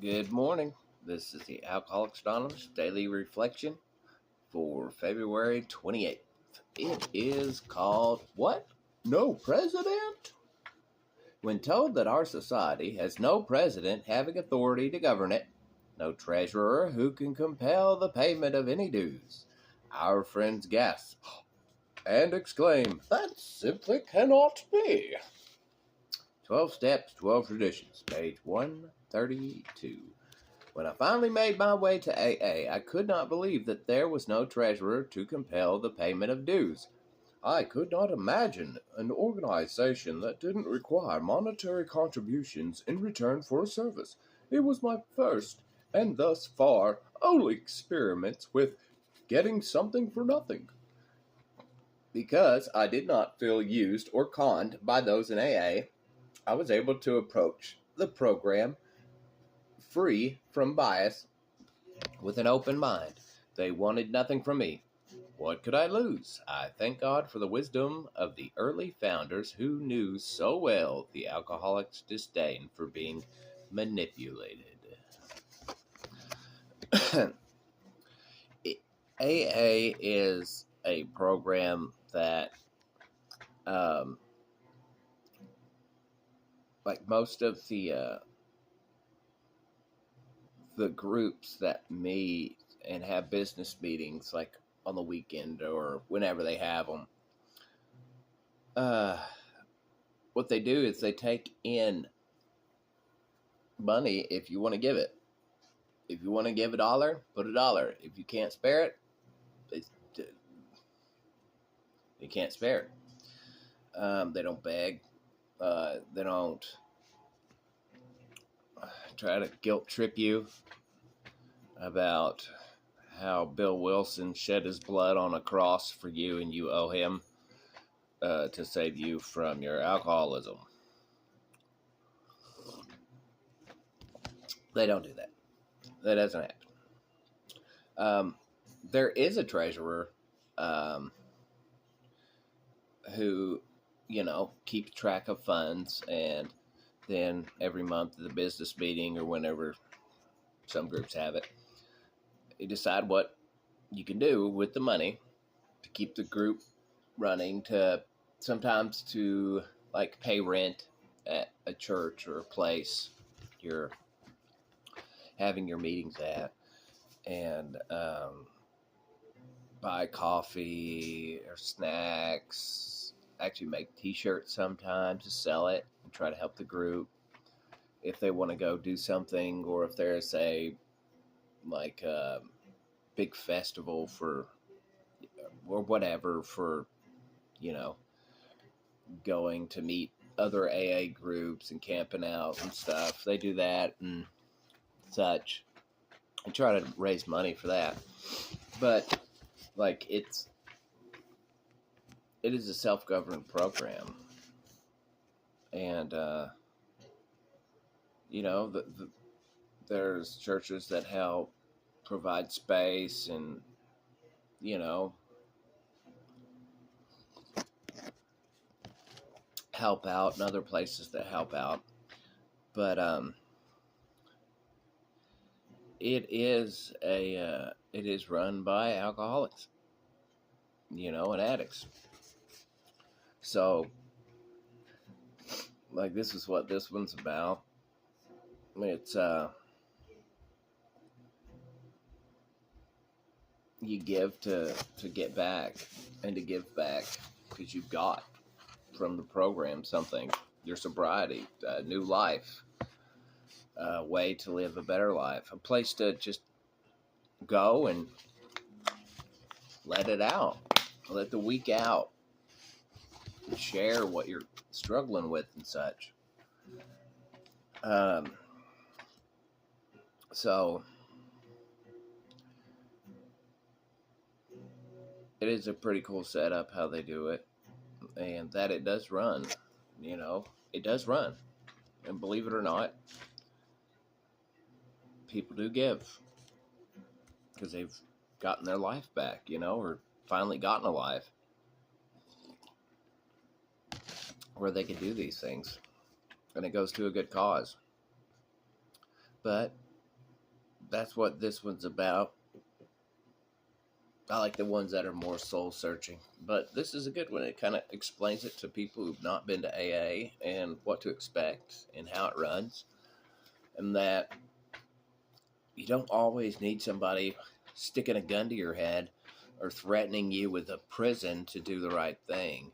Good morning. This is the Alcoholics Anonymous Daily Reflection for February 28th. It is called What? No President? When told that our society has no president having authority to govern it, no treasurer who can compel the payment of any dues, our friends gasp and exclaim, That simply cannot be. 12 Steps, 12 Traditions, page 132. When I finally made my way to AA, I could not believe that there was no treasurer to compel the payment of dues. I could not imagine an organization that didn't require monetary contributions in return for a service. It was my first, and thus far only experiments with getting something for nothing. Because I did not feel used or conned by those in AA, I was able to approach the program free from bias with an open mind. They wanted nothing from me. What could I lose? I thank God for the wisdom of the early founders who knew so well the alcoholic's disdain for being manipulated. AA is a program that, like most of the groups that meet and have business meetings, like on the weekend or whenever they have them, what they do is they take in money if you want to give it. If you want to give $1, put $1. If you can't spare it, you can't spare it. They don't beg. They don't try to guilt trip you about how Bill Wilson shed his blood on a cross for you and you owe him to save you from your alcoholism. They don't do that. That doesn't happen. There is a treasurer who, keeps track of funds, and then every month at the business meeting or whenever some groups have it, you decide what you can do with the money to keep the group running, to sometimes to like pay rent at a church or a place you're having your meetings at, and buy coffee or snacks, actually make t-shirts sometimes to sell it and try to help the group if they want to go do something, or if there's a big festival for or whatever, for going to meet other AA groups and camping out and stuff. They do that and such and try to raise money for that. But it is a self-governed program, and there's churches that help provide space and help out, and other places that help out. But it is run by alcoholics, and addicts. So, this is what this one's about. It's you give to get back, and to give back because you've got from the program something, your sobriety, a new life, a way to live a better life, a place to just go and let it out, let the week out, share what you're struggling with and such. So it is a pretty cool setup how they do it, and that it does run. It does run, and believe it or not, people do give because they've gotten their life back, or finally gotten a life where they can do these things, and it goes to a good cause. But that's what this one's about. I like the ones that are more soul searching, but this is a good one. It kind of explains it to people who've not been to AA and what to expect and how it runs, and that you don't always need somebody sticking a gun to your head or threatening you with a prison to do the right thing.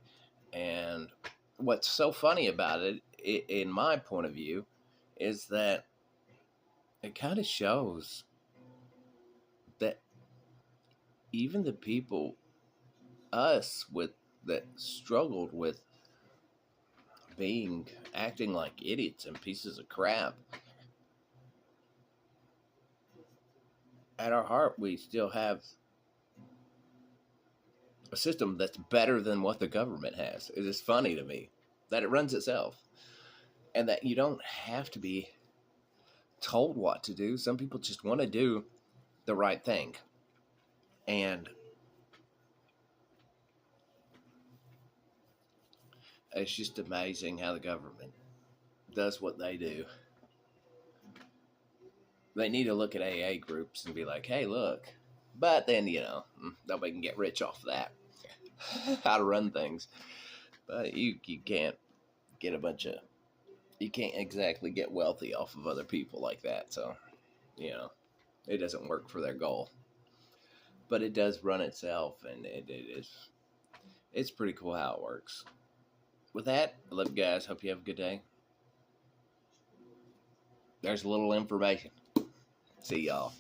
And what's so funny about it, in my point of view, is that it kind of shows that even the people, us, with that struggled with acting like idiots and pieces of crap, at our heart, we still have a system that's better than what the government has. It is funny to me that it runs itself and that you don't have to be told what to do. Some people just want to do the right thing. And it's just amazing how the government does what they do. They need to look at AA groups and be like, hey, look. But then, nobody can get rich off of that. How to run things. But you can't get you can't exactly get wealthy off of other people like that. So, it doesn't work for their goal. But it does run itself, and it's pretty cool how it works. With that, I love you guys. Hope you have a good day. There's a little information. See y'all.